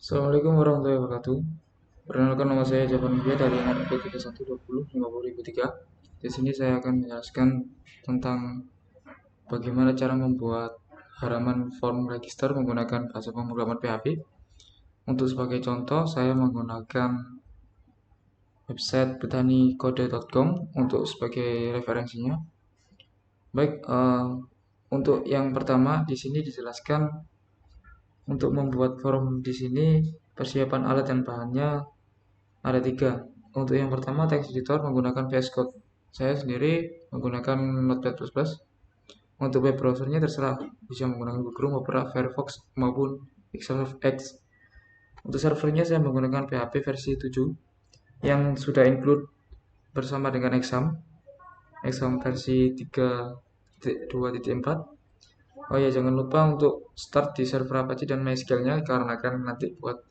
Assalamualaikum warahmatullahi wabarakatuh. Perkenalkan, nama saya Javan Mulia dari NRP 3120 Di sini saya akan menjelaskan tentang bagaimana cara membuat halaman form register menggunakan bahasa pemrograman PHP. Untuk sebagai contoh, saya menggunakan website petanikode.com untuk sebagai referensinya. Baik, untuk yang pertama di sini dijelaskan untuk membuat form di sini persiapan alat dan bahannya ada tiga. Untuk yang pertama, text editor menggunakan VS Code. Saya sendiri menggunakan Notepad++. Untuk web browsernya terserah, bisa menggunakan Google Chrome, Opera, Firefox, maupun Microsoft Edge. Untuk servernya saya menggunakan PHP versi 7 yang sudah include bersama dengan Exam versi 3.2.4. Oh ya, jangan lupa untuk start di server Apache dan MySQL-nya karena akan nanti buat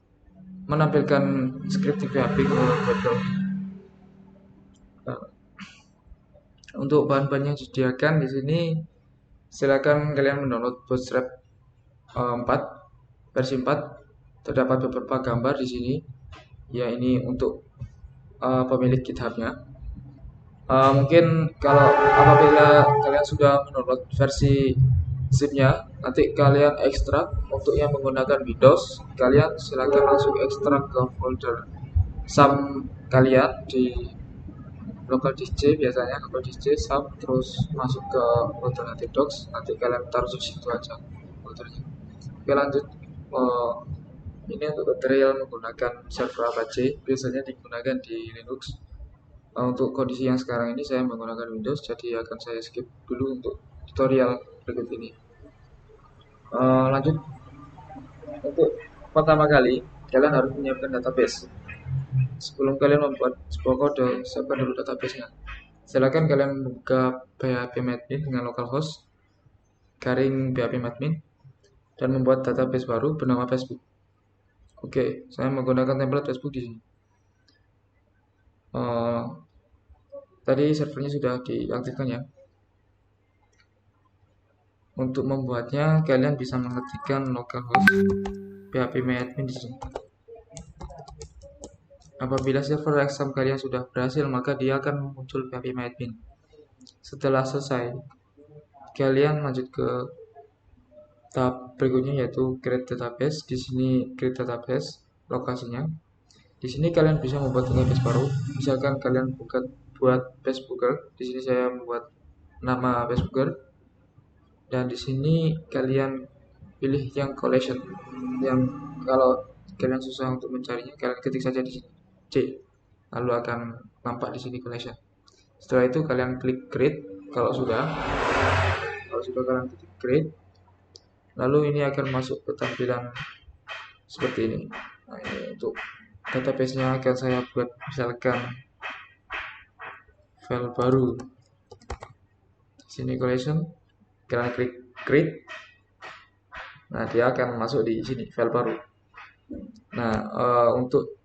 menampilkan script PHP ke web browser. Untuk bahan-bahan yang disediakan di sini, silakan kalian mendownload Bootstrap 4 versi 4. Terdapat beberapa gambar di sini. Ya, ini untuk pemilik GitHub-nya. Mungkin kalau apabila kalian sudah mendownload versi zip-nya, nanti kalian ekstrak. Untuk yang menggunakan Windows, kalian silakan langsung ekstrak ke folder SAM kalian di local disk C, biasanya local disk C sub, terus masuk ke alternative docs, nanti kalian taruh di situ aja foldernya. Oke, lanjut. uh, ini untuk tutorial menggunakan server Apache, biasanya digunakan di Linux. Untuk kondisi yang sekarang ini saya menggunakan Windows, jadi akan saya skip dulu untuk tutorial berikut ini. Lanjut. Untuk pertama kali kalian harus menyiapkan database. Sebelum kalian membuat sebuah kode, siapkan dulu database-nya. Silakan kalian buka phpMadmin dengan localhost garing phpMadmin dan membuat database baru bernama Facebook. Oke, saya menggunakan template Facebook di sini. Tadi servernya sudah diaktifkan ya. Untuk membuatnya, kalian bisa mengetikkan localhost phpMadmin di sini. Apabila server exam kalian sudah berhasil, maka dia akan muncul phpMadmin. Setelah selesai, kalian lanjut ke tahap berikutnya, yaitu create database. Di sini create database lokasinya. Di sini kalian bisa membuat database baru. Misalkan kalian buat Facebooker. Di sini saya membuat nama Facebooker. Dan di sini kalian pilih yang collection. Yang kalau kalian susah untuk mencarinya, kalian ketik saja di sini C. Lalu akan nampak di sini collection. Setelah itu kalian klik create kalau sudah kalian klik create. Lalu ini akan masuk ke tampilan seperti ini. Nah, ini untuk database-nya akan saya buat misalkan file baru. Di sini collection, kalian klik create. Nah, dia akan masuk di sini file baru. Nah, untuk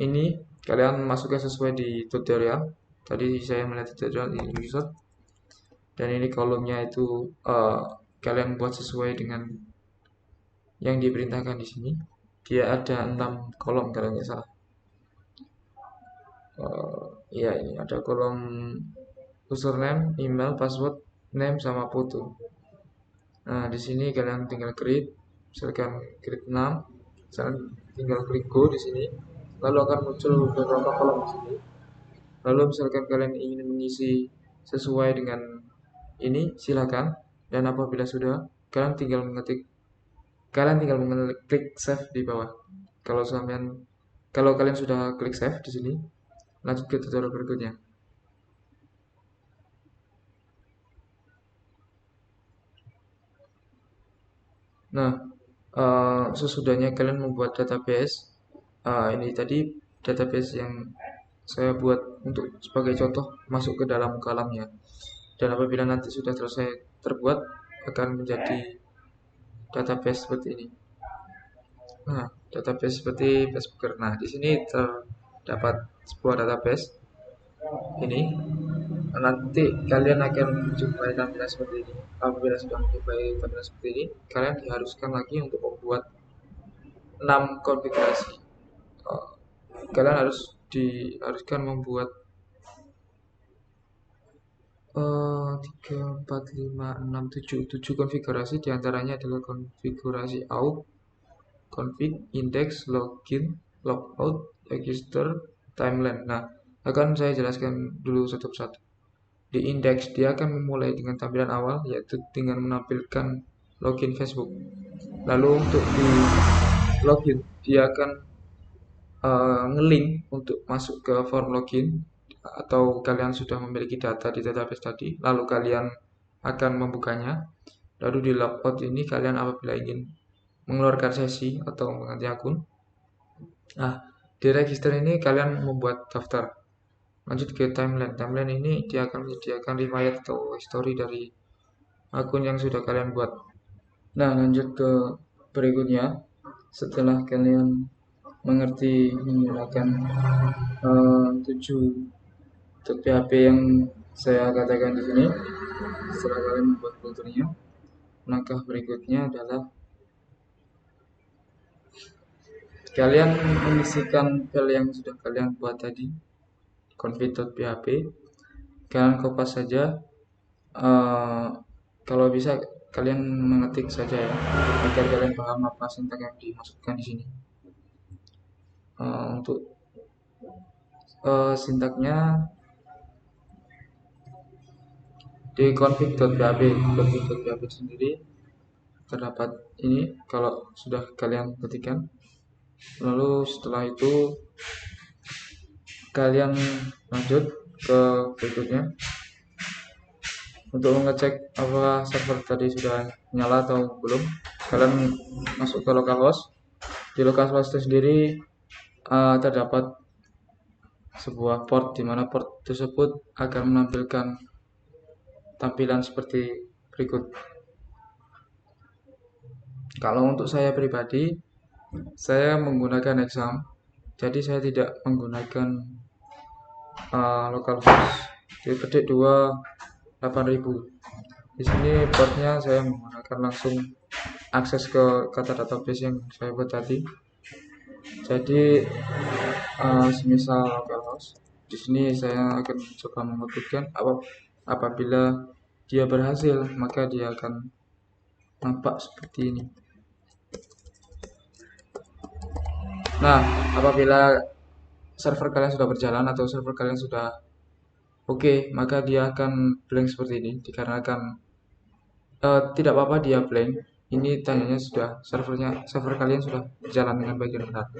ini kalian masukkan sesuai di tutorial. Tadi saya melihat tutorial di user. Dan ini kolomnya itu kalian buat sesuai dengan yang diperintahkan di sini. Dia ada 6 kolom kalau nggak salah. Ya, ini ada kolom username, email, password, name, sama foto. Nah, di sini kalian tinggal create, misalkan create 6, misalkan tinggal klik go di sini, lalu akan muncul beberapa kolom di sini. Lalu misalkan kalian ingin mengisi sesuai dengan ini, silakan. Dan apabila sudah, kalian tinggal klik save di bawah. Kalau kalian sudah klik save di sini, lanjut ke tutorial berikutnya. Nah, sesudahnya kalian membuat database, ini tadi database yang saya buat untuk sebagai contoh masuk ke dalam kolamnya. Dan apabila nanti sudah selesai terbuat, akan menjadi database seperti ini. Nah, database seperti Facebooker. Nah, di sini terdapat sebuah database ini. Nanti kalian akan menjumpai tampilan seperti ini. Apabila sudah menjumpai tampilan seperti ini, kalian diharuskan lagi untuk membuat 6 konfigurasi. Eh, Kalian diharuskan membuat 3, 4, 5, 6, 7 konfigurasi, diantaranya adalah konfigurasi out, config, index, login, logout, register, timeline. Nah, akan saya jelaskan dulu satu persatu. Di index dia akan memulai dengan tampilan awal, yaitu dengan menampilkan login Facebook. Lalu untuk di login dia akan ngelink untuk masuk ke form login, atau kalian sudah memiliki data di database tadi, lalu kalian akan membukanya. Lalu di logout ini kalian apabila ingin mengeluarkan sesi atau mengganti akun, nah di register ini kalian membuat daftar. Lanjut ke timeline. Timeline ini dia akan menyediakan riwayat atau history dari akun yang sudah kalian buat. Nah, lanjut ke berikutnya. Setelah kalian mengerti menggunakan 7.php yang saya katakan di sini, setelah kalian membuat foldernya, langkah berikutnya adalah kalian mengisikan file yang sudah kalian buat tadi, config.php. Kalian kopas saja. Kalau bisa kalian mengetik saja ya, agar kalian paham apa sintak yang dimaksudkan di sini. Untuk sintaknya di config.php sendiri terdapat ini kalau sudah kalian ketikkan. Lalu setelah itu kalian lanjut ke berikutnya untuk mengecek apakah server tadi sudah nyala atau belum. Kalian masuk ke localhost. Di localhost itu sendiri terdapat sebuah port, di mana port tersebut akan menampilkan tampilan seperti berikut. Kalau untuk saya pribadi, saya menggunakan exam, jadi saya tidak menggunakan localhost. Di pedik 8000. Di sini portnya saya menggunakan langsung akses ke kata database yang saya buat tadi. Jadi semisal localhost, di sini saya akan coba mengetikkan apabila dia berhasil, maka dia akan nampak seperti ini. Nah, apabila server kalian sudah berjalan atau server kalian sudah oke, maka dia akan blank seperti ini, dikarenakan tidak apa-apa dia blank. Ini tanyanya sudah server kalian sudah berjalan dengan baik dan benar.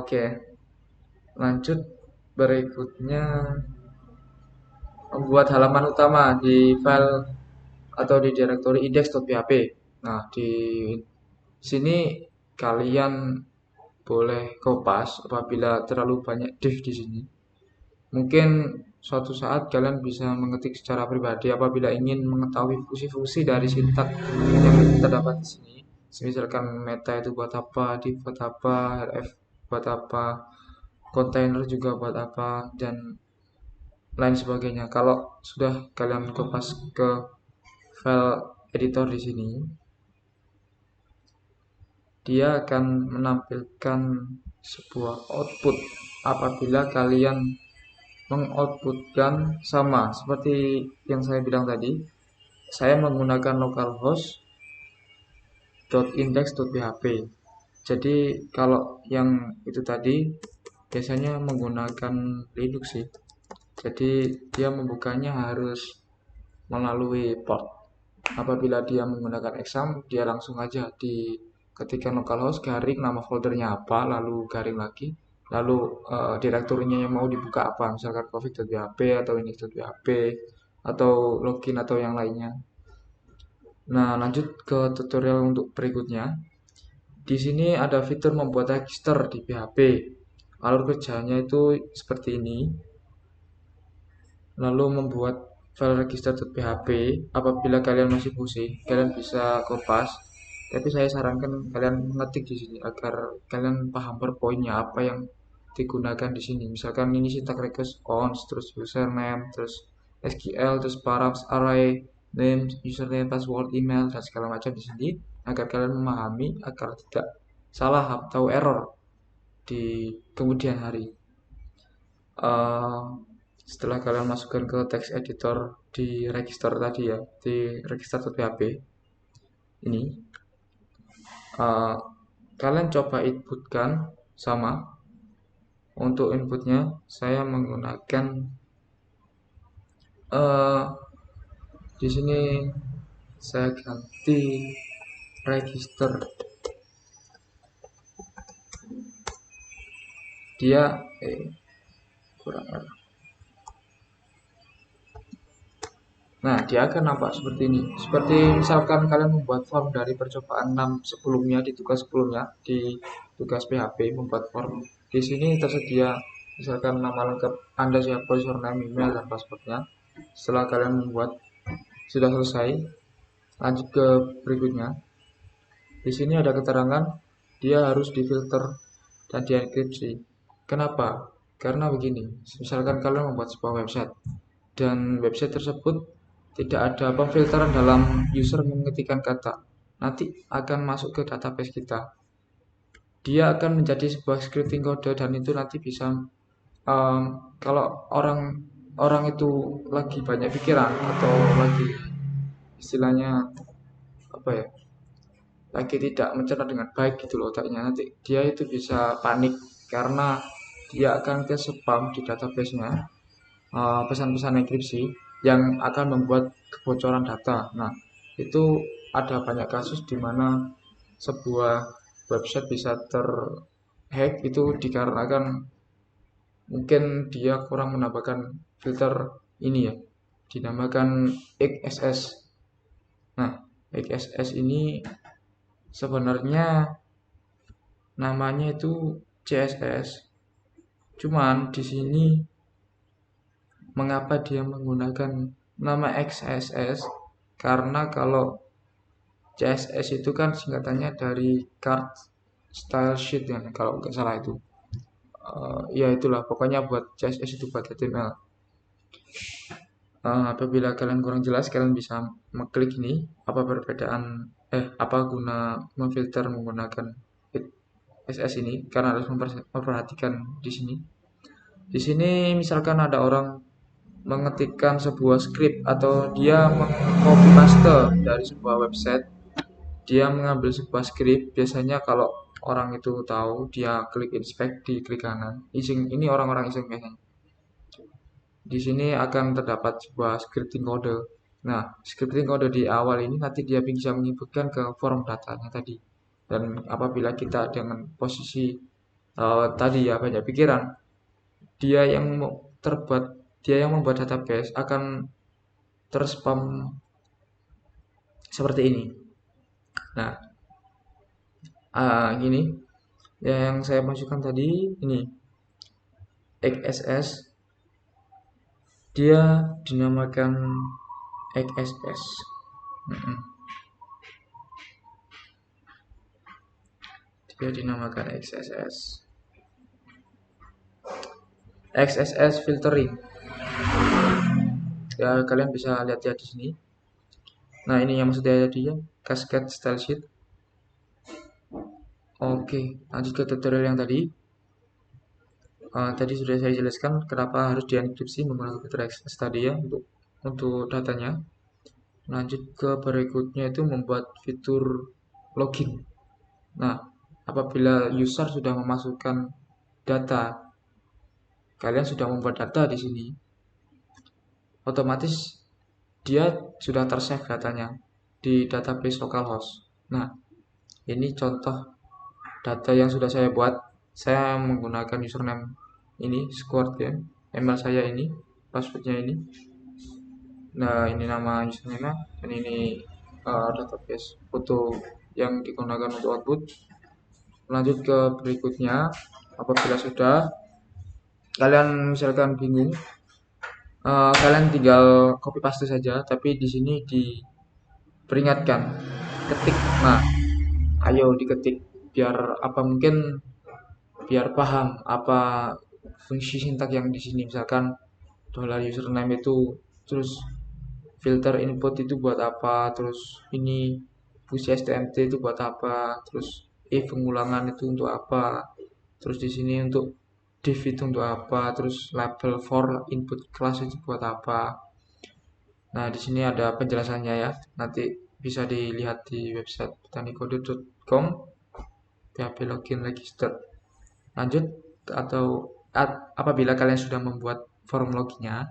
Oke, lanjut berikutnya membuat halaman utama di file atau di direktori index.php. Nah, di sini kalian boleh kopas apabila terlalu banyak div di sini. Mungkin suatu saat kalian bisa mengetik secara pribadi apabila ingin mengetahui fungsi-fungsi dari sintak yang terdapat di sini. Misalkan meta itu buat apa, div buat apa, rf buat apa, kontainer juga buat apa, dan lain sebagainya. Kalau sudah kalian kopas ke file editor di sini, dia akan menampilkan sebuah output apabila kalian mengoutputkan sama seperti yang saya bilang tadi. Saya menggunakan localhost .index.php. Jadi kalau yang itu tadi biasanya menggunakan Linux sih. Jadi dia membukanya harus melalui port. Apabila dia menggunakan exam, dia langsung aja di ketika localhost garing nama foldernya apa, lalu garing lagi, lalu direkturnya yang mau dibuka apa, misalkan config.php atau index.php atau login atau yang lainnya. Nah, lanjut ke tutorial untuk berikutnya. Di sini ada fitur membuat register di PHP. Alur kerjanya itu seperti ini. Lalu membuat file register.php. Apabila kalian masih pusing, kalian bisa kopas. Tapi saya sarankan kalian mengetik di sini agar kalian paham poinnya apa yang digunakan di sini. Misalkan ini syntax request ons, terus username, terus SQL, terus params array, name, username, password, email, dan segala macam di sini. agar kalian memahami agar tidak salah atau error di kemudian hari. Eh, Setelah kalian masukkan ke text editor di register tadi ya, di register.php ini, eh, kalian coba inputkan sama. Untuk inputnya saya menggunakan eh di sini saya ganti register, dia kurang. Nah, dia akan nampak seperti ini. Seperti misalkan kalian membuat form dari percobaan 6 sebelumnya, di tugas sebelumnya, di tugas PHP membuat form. Di sini tersedia misalkan nama lengkap Anda, siapa, username, email, dan passwordnya. Setelah kalian membuat sudah selesai, lanjut ke berikutnya. Di sini ada keterangan dia harus difilter dan dienkripsi. Kenapa? Karena begini, misalkan kalian membuat sebuah website dan website tersebut tidak ada pemfilteran dalam user mengetikkan kata, nanti akan masuk ke database kita. Dia akan menjadi sebuah scripting code dan itu nanti bisa um, kalau orang orang itu lagi banyak pikiran atau lagi istilahnya apa ya, lagi tidak mencerna dengan baik gitu loh otaknya, nanti dia itu bisa panik karena dia akan ke spam di database-nya, pesan-pesan enkripsi yang akan membuat kebocoran data. Nah, itu ada banyak kasus di mana sebuah website bisa terhack itu dikarenakan mungkin dia kurang menambahkan filter ini ya, dinamakan XSS. Nah, XSS ini sebenarnya namanya itu CSS. Cuman di sini mengapa dia menggunakan nama XSS? Karena kalau CSS itu kan singkatannya dari Card Style Sheet ya, kalau nggak salah itu. Ya itulah, pokoknya buat CSS itu buat HTML. Apabila kalian kurang jelas, kalian bisa mengklik ini. Apa guna memfilter menggunakan CSS ini? Karena harus memperhatikan di sini. Di sini misalkan ada orang mengetikkan sebuah script atau dia mengcopy paste dari sebuah website, dia mengambil sebuah script, biasanya kalau orang itu tahu dia klik inspect di klik kanan, iseng, ini orang-orang iseng biasanya. Di sini akan terdapat sebuah scripting code. Nah, scripting code di awal ini nanti dia bisa menyebutkan ke form datanya tadi. Dan apabila kita dengan posisi tadi ya banyak pikiran, dia yang terbuat dia yang membuat database akan terspam seperti ini. Nah, gini yang saya masukkan tadi ini XSS, dia dinamakan XSS. Dia dinamakan XSS. XSS filtering. Ya, kalian bisa lihat ya di sini. Nah, ini yang maksudnya tadi ya, Cascade Style Sheet. Oke, lanjut ke tutorial yang tadi. Tadi sudah saya jelaskan kenapa harus dienkripsi menggunakan fitur XSS tadi ya untuk datanya. Lanjut ke berikutnya itu membuat fitur login. Nah, apabila user sudah memasukkan data, kalian sudah membuat data di sini, otomatis dia sudah tersave datanya di database localhost. Nah, ini contoh data yang sudah saya buat. Saya menggunakan username ini, Squad ya, email saya ini, passwordnya ini. Nah, ini nama username dan ini database foto yang digunakan untuk output. Lanjut ke berikutnya, apabila sudah kalian misalkan bingung, kalian tinggal copy paste saja, tapi di sini diperingatkan ketik. Nah, ayo diketik biar apa mungkin biar paham apa fungsi sintak yang di sini. Misalkan $username itu, terus filter input itu buat apa, terus ini fungsi STMT itu buat apa, terus if pengulangan itu untuk apa, terus di sini untuk div itu untuk apa, terus label for input class itu buat apa. Nah, di sini ada penjelasannya ya. Nanti bisa dilihat di website botanicode.com PHP login register. Lanjut atau apabila kalian sudah membuat form loginnya,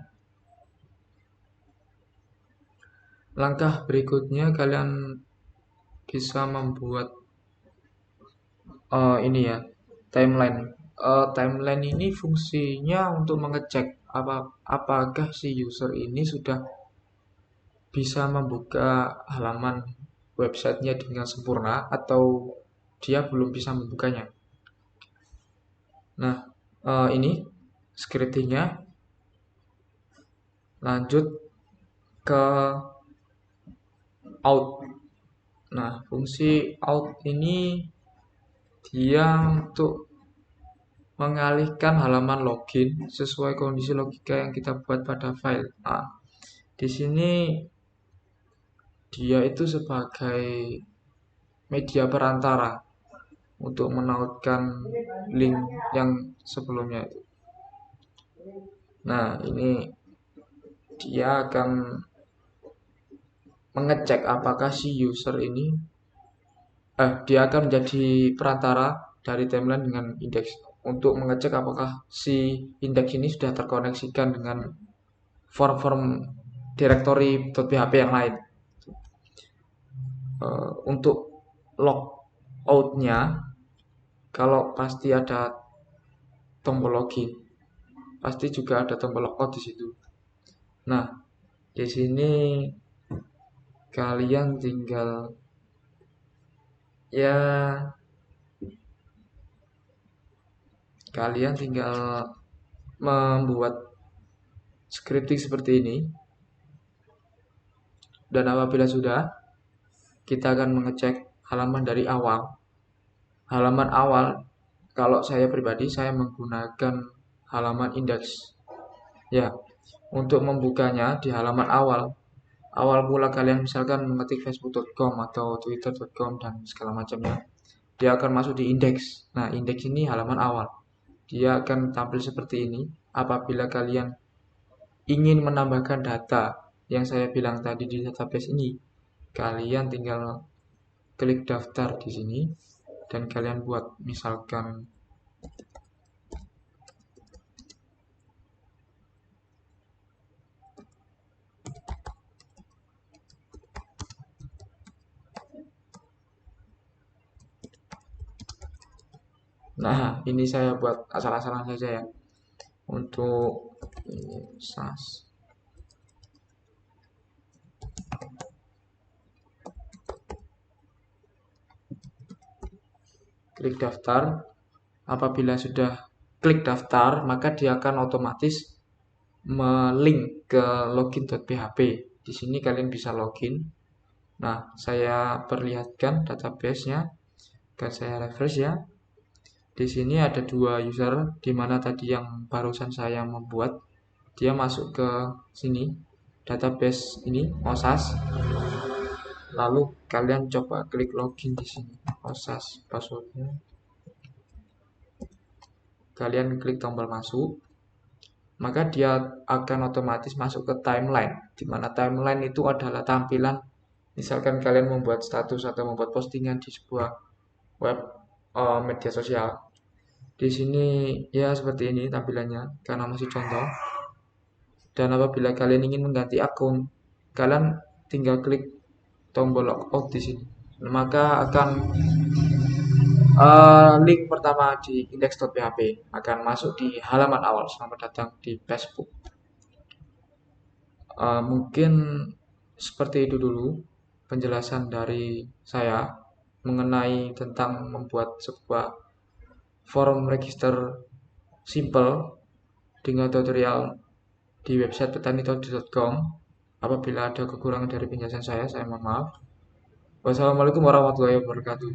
langkah berikutnya kalian bisa membuat ini ya, timeline. Timeline ini fungsinya untuk mengecek apakah si user ini sudah bisa membuka halaman websitenya dengan sempurna atau dia belum bisa membukanya. Nah, ini scriptingnya. Lanjut ke out. Nah, fungsi out ini dia untuk mengalihkan halaman login sesuai kondisi logika yang kita buat pada file. Nah, di sini dia itu sebagai media perantara untuk menautkan link yang sebelumnya itu. Nah, ini dia akan mengecek apakah si user ini dia akan menjadi perantara dari timeline dengan indeks untuk mengecek apakah si indeks ini sudah terkoneksikan dengan form-form directory .php yang lain. Untuk log out-nya, kalau pasti ada tombol login, pasti juga ada tombol logout di situ. Nah, di sini kalian tinggal membuat scripting seperti ini, dan apabila sudah, kita akan mengecek halaman dari awal. Halaman awal, kalau saya pribadi, saya menggunakan halaman indeks. Ya, untuk membukanya di halaman awal mula kalian misalkan mengetik facebook.com atau twitter.com dan segala macamnya, dia akan masuk di indeks. Nah, indeks ini halaman awal. Dia akan tampil seperti ini apabila kalian ingin menambahkan data yang saya bilang tadi di database ini. Kalian tinggal klik daftar di sini dan kalian buat misalkan nah, ini saya buat asal-asalan saja ya. Untuk ini SAS. Klik daftar. Apabila sudah klik daftar, maka dia akan otomatis melink ke login.php. Di sini kalian bisa login. Nah, saya perlihatkan database-nya. Dan saya refresh ya. Di sini ada 2 user, di mana tadi yang barusan saya membuat, dia masuk ke sini, database ini, OSAS. Lalu kalian coba klik login di sini, OSAS passwordnya. Kalian klik tombol masuk, maka dia akan otomatis masuk ke timeline, di mana timeline itu adalah tampilan misalkan kalian membuat status atau membuat postingan di sebuah web media sosial. Di sini ya seperti ini tampilannya karena masih contoh. Dan apabila kalian ingin mengganti akun, kalian tinggal klik tombol logout di sini. Maka akan link pertama di index.php akan masuk di halaman awal. Selamat datang di Facebook. Mungkin seperti itu dulu penjelasan dari saya mengenai tentang membuat sebuah form register simple dengan tutorial di website petani.com. Apabila ada kekurangan dari penjelasan saya mohon maaf. Wassalamualaikum warahmatullahi wabarakatuh.